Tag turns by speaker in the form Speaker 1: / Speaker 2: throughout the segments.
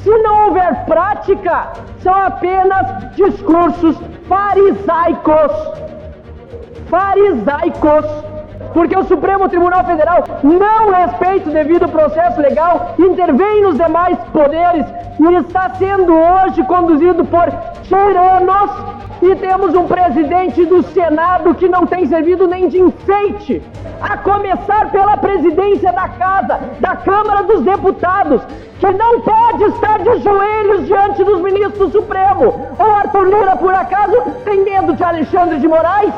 Speaker 1: Se não houver prática, são apenas discursos farisaicos. Porque o Supremo Tribunal Federal não respeita o devido processo legal, intervém nos demais poderes e está sendo hoje conduzido por tiranos. E temos um presidente do Senado que não tem servido nem de enfeite, a começar pela presidência da Casa, da Câmara dos Deputados, que não pode estar de joelhos diante dos ministros do Supremo. Ou Arthur Lira, por acaso, tem medo de Alexandre de Moraes?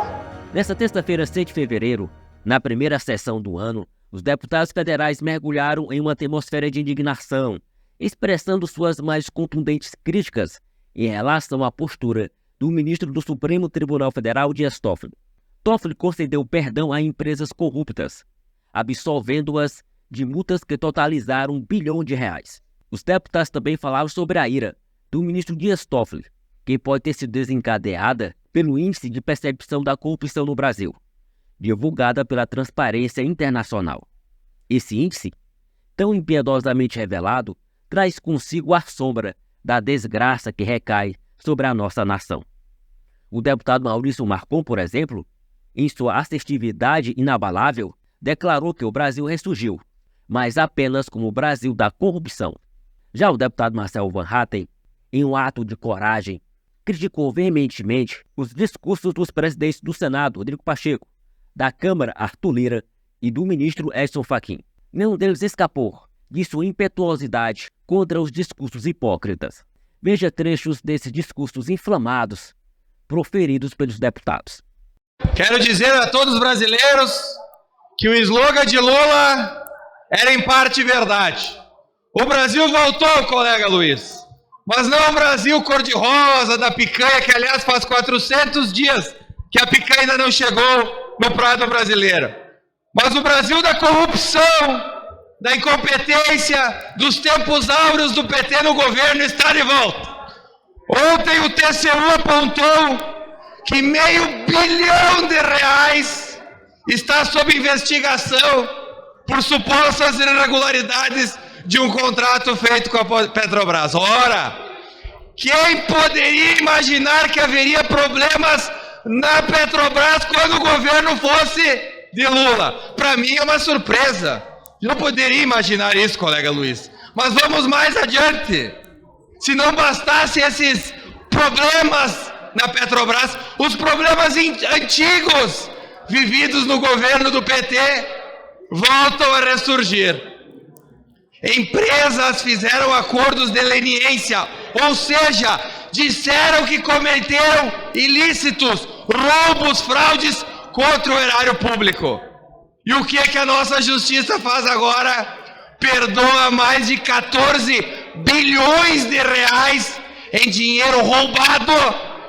Speaker 2: Nesta terça-feira, 6 de fevereiro, na primeira sessão do ano, os deputados federais mergulharam em uma atmosfera de indignação, expressando suas mais contundentes críticas em relação à postura do ministro do Supremo Tribunal Federal, Dias Toffoli. Toffoli concedeu perdão a empresas corruptas, absolvendo-as de multas que totalizaram R$1 bilhão. Os deputados também falaram sobre a ira do ministro Dias Toffoli, que pode ter sido desencadeada pelo Índice de Percepção da Corrupção no Brasil, divulgada pela Transparência Internacional. Esse índice, tão impiedosamente revelado, traz consigo a sombra da desgraça que recai sobre a nossa nação. O deputado Maurício Marcon, por exemplo, em sua assertividade inabalável, declarou que o Brasil ressurgiu, mas apenas como o Brasil da corrupção. Já o deputado Marcelo Van Hatten, em um ato de coragem, criticou veementemente os discursos dos presidentes do Senado, Rodrigo Pacheco, da Câmara, Arthur Lira, e do ministro Edson Fachin. Nenhum deles escapou de sua impetuosidade contra os discursos hipócritas. Veja trechos desses discursos inflamados proferidos pelos deputados.
Speaker 3: Quero dizer a todos os brasileiros que o slogan de Lula era em parte verdade. O Brasil voltou, colega Luiz, mas não o Brasil cor-de-rosa da picanha, que aliás faz 400 dias que a picanha ainda não chegou no prato brasileiro. Mas o Brasil da corrupção, da incompetência, dos tempos áureos do PT no governo está de volta. Ontem o TCU apontou que R$500 bilhão está sob investigação por supostas irregularidades de um contrato feito com a Petrobras. Ora, quem poderia imaginar que haveria problemas na Petrobras quando o governo fosse de Lula? Para mim é uma surpresa. Eu não poderia imaginar isso, colega Luiz. Mas vamos mais adiante. Se não bastasse esses problemas na Petrobras, os problemas antigos vividos no governo do PT voltam a ressurgir. Empresas fizeram acordos de leniência, ou seja, disseram que cometeram ilícitos, roubos, fraudes contra o erário público. E o que é que a nossa justiça faz agora? Perdoa mais de 14 bilhões de reais em dinheiro roubado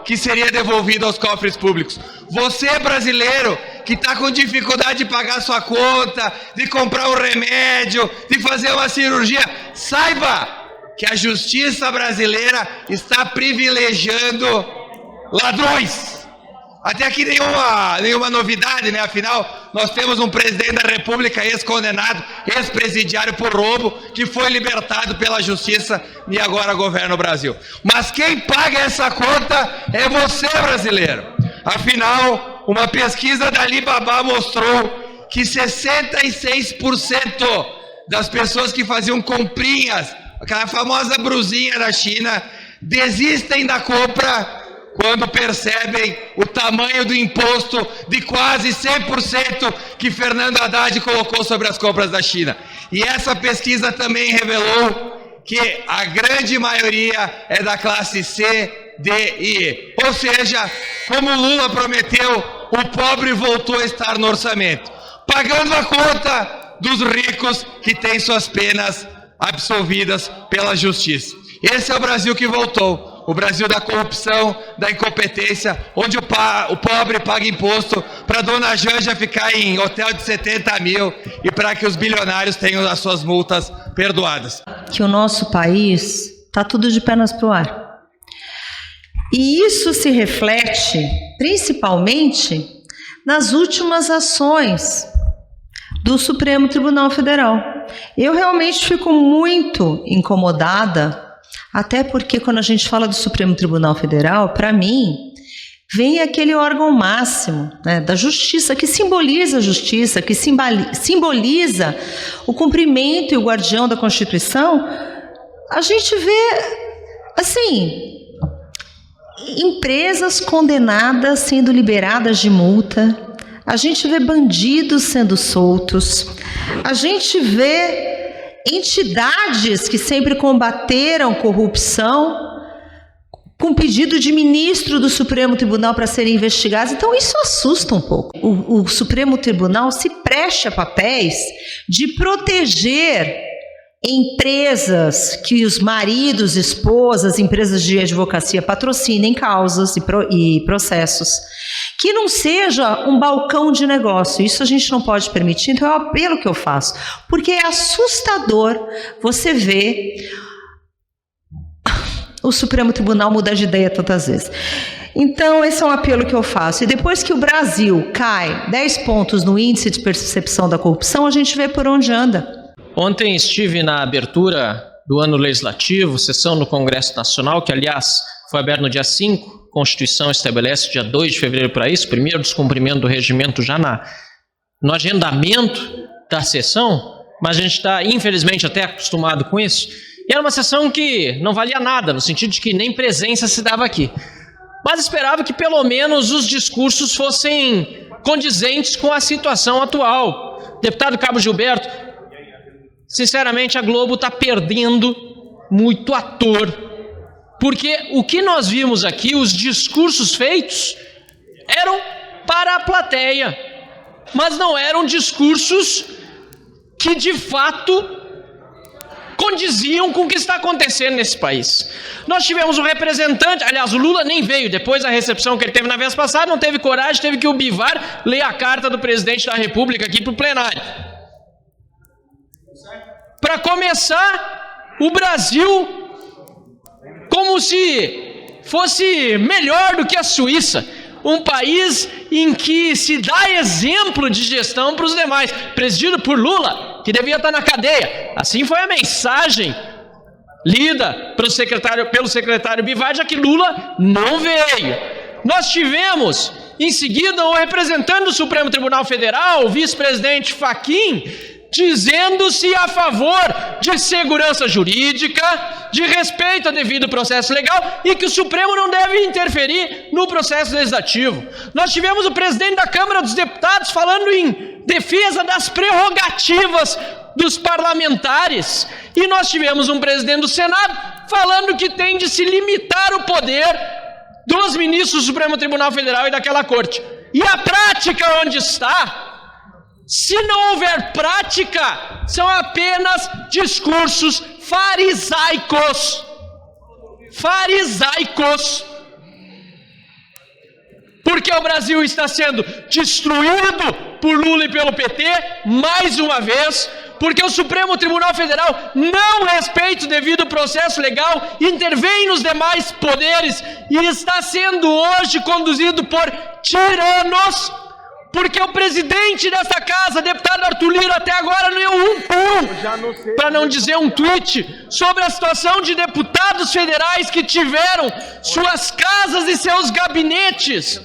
Speaker 3: que seria devolvido aos cofres públicos. Você, brasileiro, que está com dificuldade de pagar sua conta, de comprar um remédio, de fazer uma cirurgia, saiba que a justiça brasileira está privilegiando ladrões. Até aqui nenhuma novidade, né? Afinal, nós temos um presidente da República ex-condenado, ex-presidiário por roubo, que foi libertado pela justiça e agora governa o Brasil. Mas quem paga essa conta é você, brasileiro. Afinal, uma pesquisa da Alibaba mostrou que 66% das pessoas que faziam comprinhas, aquela famosa brusinha da China, desistem da compra quando percebem o tamanho do imposto de quase 100% que Fernando Haddad colocou sobre as compras da China. E essa pesquisa também revelou que a grande maioria é da classe C, D e E. Ou seja, como Lula prometeu, o pobre voltou a estar no orçamento, pagando a conta dos ricos que têm suas penas absolvidas pela justiça. Esse é o Brasil que voltou. O Brasil da corrupção, da incompetência, onde o pobre paga imposto para a dona Janja ficar em hotel de 70 mil e para que os bilionários tenham as suas multas perdoadas.
Speaker 4: Que o nosso país está tudo de pernas para o ar. E isso se reflete principalmente nas últimas ações do Supremo Tribunal Federal. Eu realmente fico muito incomodada Até porque quando a gente fala do Supremo Tribunal Federal, para mim, vem aquele órgão máximo, né, da justiça, que simboliza a justiça, que simboliza o cumprimento e o guardião da Constituição. A gente vê, assim, empresas condenadas sendo liberadas de multa, a gente vê bandidos sendo soltos, a gente vê entidades que sempre combateram corrupção com pedido de ministro do Supremo Tribunal para serem investigados. Então isso assusta um pouco. O Supremo Tribunal se presta a papéis de proteger empresas que os maridos, esposas, empresas de advocacia patrocinem causas e processos. Que não seja um balcão de negócio. Isso a gente não pode permitir. Então é o apelo que eu faço. Porque é assustador você ver o Supremo Tribunal mudar de ideia tantas vezes. Então, esse é um apelo que eu faço. E depois que o Brasil cai 10 pontos no índice de percepção da corrupção, a gente vê por onde anda.
Speaker 5: Ontem estive na abertura do ano legislativo, sessão no Congresso Nacional, que, aliás, foi aberta no dia 5. A Constituição estabelece dia 2 de fevereiro para isso, primeiro descumprimento do regimento já no agendamento da sessão, mas a gente está, infelizmente, até acostumado com isso. E era uma sessão que não valia nada, no sentido de que nem presença se dava aqui. Mas esperava que pelo menos os discursos fossem condizentes com a situação atual. Deputado Cabo Gilberto, sinceramente a Globo está perdendo muito ator. Porque o que nós vimos aqui, os discursos feitos, eram para a plateia. Mas não eram discursos que de fato condiziam com o que está acontecendo nesse país. Nós tivemos um representante, aliás, o Lula nem veio, depois da recepção que ele teve na vez passada, não teve coragem, teve que o Bivar ler a carta do presidente da República aqui para o plenário. Para começar, o Brasil, como se fosse melhor do que a Suíça, um país em que se dá exemplo de gestão para os demais, presidido por Lula, que devia estar na cadeia. Assim foi a mensagem lida pelo secretário Bivar, já que Lula não veio. Nós tivemos, em seguida, o representante do Supremo Tribunal Federal, o vice-presidente Fachin, dizendo-se a favor de segurança jurídica, de respeito ao devido processo legal e que o Supremo não deve interferir no processo legislativo. Nós tivemos o presidente da Câmara dos Deputados falando em defesa das prerrogativas dos parlamentares e nós tivemos um presidente do Senado falando que tem de se limitar o poder dos ministros do Supremo Tribunal Federal e daquela corte. E a prática onde está? Se não houver prática, são apenas discursos farisaicos. Farisaicos. Porque o Brasil está sendo destruído por Lula e pelo PT, mais uma vez, porque o Supremo Tribunal Federal não respeita o devido processo legal, intervém nos demais poderes e está sendo hoje conduzido por tiranos. Porque o presidente dessa casa, deputado Arthur Lira, até agora não deu um pulo, para não dizer um tweet, sobre a situação de deputados federais que tiveram suas casas e seus gabinetes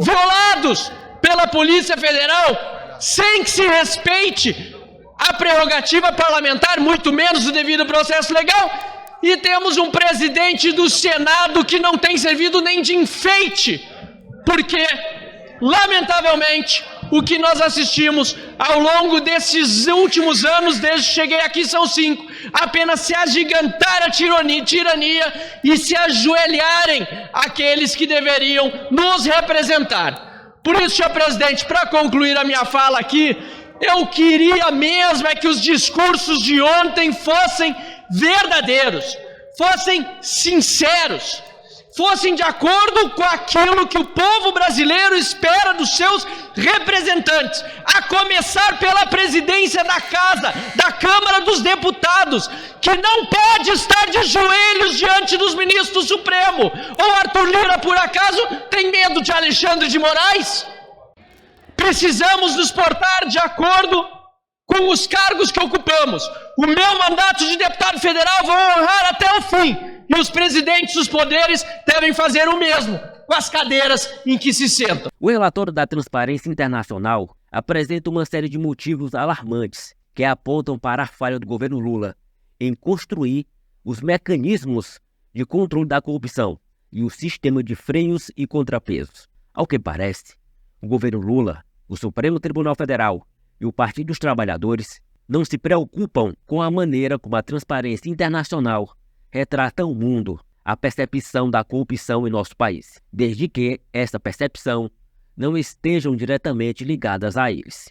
Speaker 5: violados pela Polícia Federal, sem que se respeite a prerrogativa parlamentar, muito menos o devido processo legal. E temos um presidente do Senado que não tem servido nem de enfeite, porque lamentavelmente, o que nós assistimos ao longo desses últimos anos, desde que cheguei aqui, são 5, apenas se agigantar a tirania e se ajoelharem aqueles que deveriam nos representar. Por isso, senhor presidente, para concluir a minha fala aqui, eu queria mesmo é que os discursos de ontem fossem verdadeiros, fossem sinceros, fossem de acordo com aquilo que o povo brasileiro espera dos seus representantes, a começar pela presidência da Casa, da Câmara dos Deputados, que não pode estar de joelhos diante dos ministros do Supremo. Ou Arthur Lira, por acaso, tem medo de Alexandre de Moraes? Precisamos nos portar de acordo com os cargos que ocupamos. O meu mandato de deputado federal vou honrar até o fim. E os presidentes dos poderes devem fazer o mesmo com as cadeiras em que se sentam.
Speaker 2: O relatório da Transparência Internacional apresenta uma série de motivos alarmantes que apontam para a falha do governo Lula em construir os mecanismos de controle da corrupção e o sistema de freios e contrapesos. Ao que parece, o governo Lula, o Supremo Tribunal Federal e o Partido dos Trabalhadores não se preocupam com a maneira como a Transparência Internacional retrata ao mundo a percepção da corrupção em nosso país, desde que essa percepção não estejam diretamente ligadas a eles.